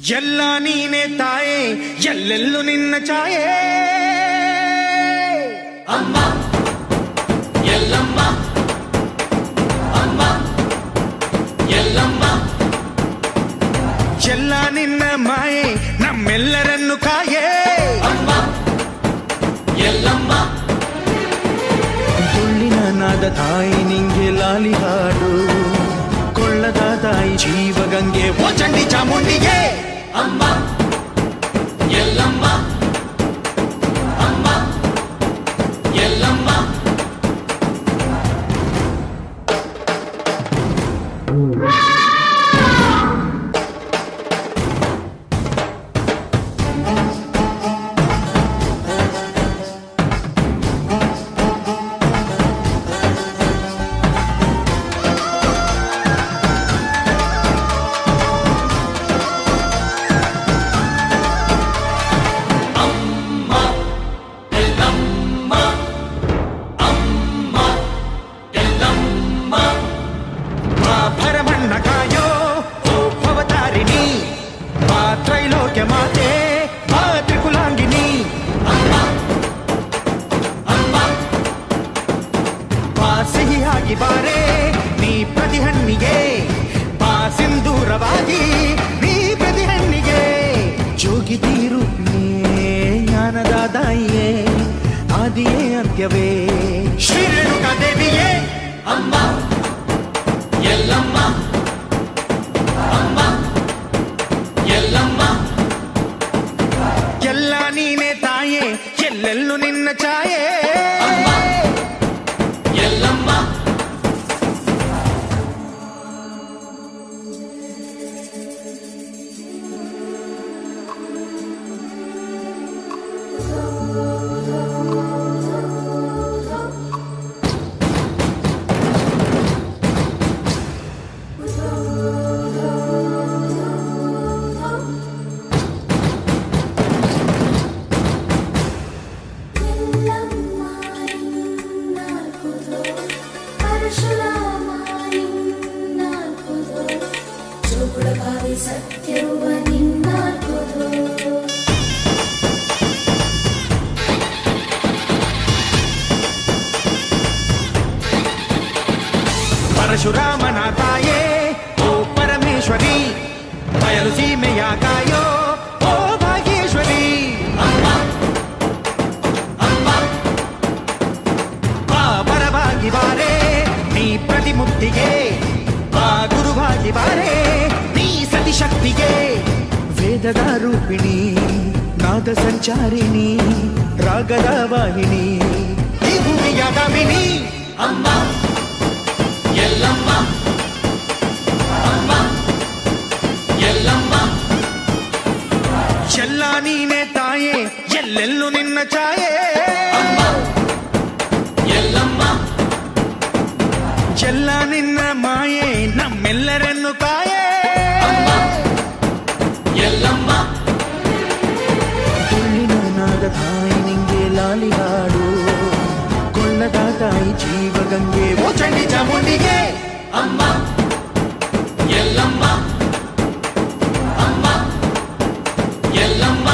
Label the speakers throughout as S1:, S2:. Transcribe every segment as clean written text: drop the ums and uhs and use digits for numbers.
S1: ಎಲ್ಲ ನೀನೆ ತಾಯೇ ಎಲ್ಲೆಲ್ಲೂ ನಿನ್ನ ಛಾಯೆ
S2: ಅಮ್ಮ ಎಲ್ಲಮ್ಮ ಅಮ್ಮ ಎಲ್ಲಮ್ಮ
S1: ಎಲ್ಲ ನಿನ್ನ ಮಾಯೆ ನಮ್ಮೆಲ್ಲರನ್ನು ಕಾಯೇ
S2: ಅಮ್ಮ ಎಲ್ಲಮ್ಮ
S1: ತುಳ್ಳಿನ ನಾದ ತಾಯಿ ನಿಂಗೆ ಲಾಲಿ ಹಾಡು ಕೊಳ್ಳದ ತಾಯಿ ಜೀವಗಂಗೆ ಓ ಚಂಡಿ ಚಾಮುಂಡಿಗೆ
S2: ಅಮ್ಮ ಎಲ್ಲಮ್ಮ ಅಮ್ಮ ಎಲ್ಲಮ್ಮ
S1: ಸಿಹಿಯಾಗಿ ಬಾರೆ ನೀ ಪ್ರತಿ ಹಣ್ಣಿಗೆ ಬಾ ಸಿಂಧೂರವಾಗಿ ನೀ ಪ್ರತಿ ಹಣ್ಣಿಗೆ ಜೋಗಿತೀರು ಜ್ಞಾನದ ತಾಯಿಯೇ ಆದಿಯೇ ಅಂತ್ಯವೇ ಶ್ರೀ ರೇಣುಕಾ ದೇವಿಯೇ
S2: ಅಮ್ಮ ಎಲ್ಲಮ್ಮ ಅಮ್ಮ ಎಲ್ಲಮ್ಮ
S1: ಎಲ್ಲ ನೀನೆ ತಾಯೇ ಎಲ್ಲೆಲ್ಲೂ ನಿನ್ನ ಛಾಯೆ
S2: ಅಮ್ಮ ಎಲ್ಲಮ್ಮ
S1: ಪರಶುರಾಮನ ತಾಯೇ ಓ ಪರಮೇಶ್ವರಿ ಬಯಲು ಸೀಮೆಯ ಕಾಯೋ ಓ ಭಾಗೇಶ್ವರಿ
S2: ಅಮ್ಮ ಅಮ್ಮ
S1: ಬಾ ಪರವಾಗಿ ಬಾರೆ ನೀ ಪ್ರತಿಮುಕ್ತಿಗೆ ಬಾ ಗುರುವಾಗಿ ಬಾರೆ ನೀ ಸತಿಶಕ್ತಿಗೆ ವೇದದ ರೂಪಿಣಿ ನಾದ ಸಂಚಾರಿಣಿ ರಾಗದ ವಾಹಿನಿ ಈ ಭೂಮಿಯ ಗಾಮಿನಿ
S2: ಅಮ್ಮ ಎಲ್ಲಮ್ಮ ಅಮ್ಮ ಎಲ್ಲಮ್ಮ
S1: ಎಲ್ಲ ನೀನೆ ತಾಯೇ ಎಲ್ಲೆಲ್ಲೂ ನಿನ್ನ ಛಾಯೆ
S2: ಅಮ್ಮ ಎಲ್ಲಮ್ಮ
S1: ಎಲ್ಲ ನಿನ್ನ ಮಾಯೆ ನಮ್ಮೆಲ್ಲರನ್ನು ಕಾಯೇ
S2: ಅಮ್ಮ ಎಲ್ಲಮ್ಮ
S1: ತುಳ್ಳಿನ ನಾದ ತಾಯಿ ನಿಂಗೆ ಲಾಲಿ ಹಾಡು ಕೊಳ್ಳದ ತಾಯಿ ಜೀವಗಂಗೆ ಓ ಚಂಡಿ ಚಾಮುಂಡಿಗೆ
S2: ಅಮ್ಮ ಎಲ್ಲಮ್ಮ ಅಮ್ಮ ಎಲ್ಲಮ್ಮ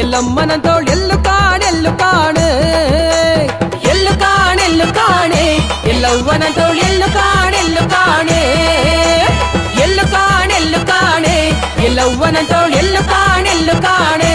S3: ಎಲ್ಲಮ್ಮನಂತೋಳ್ ಎಲ್ಲು ಕಾಣೆ ಎಲ್ಲವ್ವನಂತೋಳ್ ಎಲ್ಲು ಕಾಣೆ ಎಲ್ಲವ್ವನಂತೋಳ್ ಎಲ್ಲು ಕಾಣೆ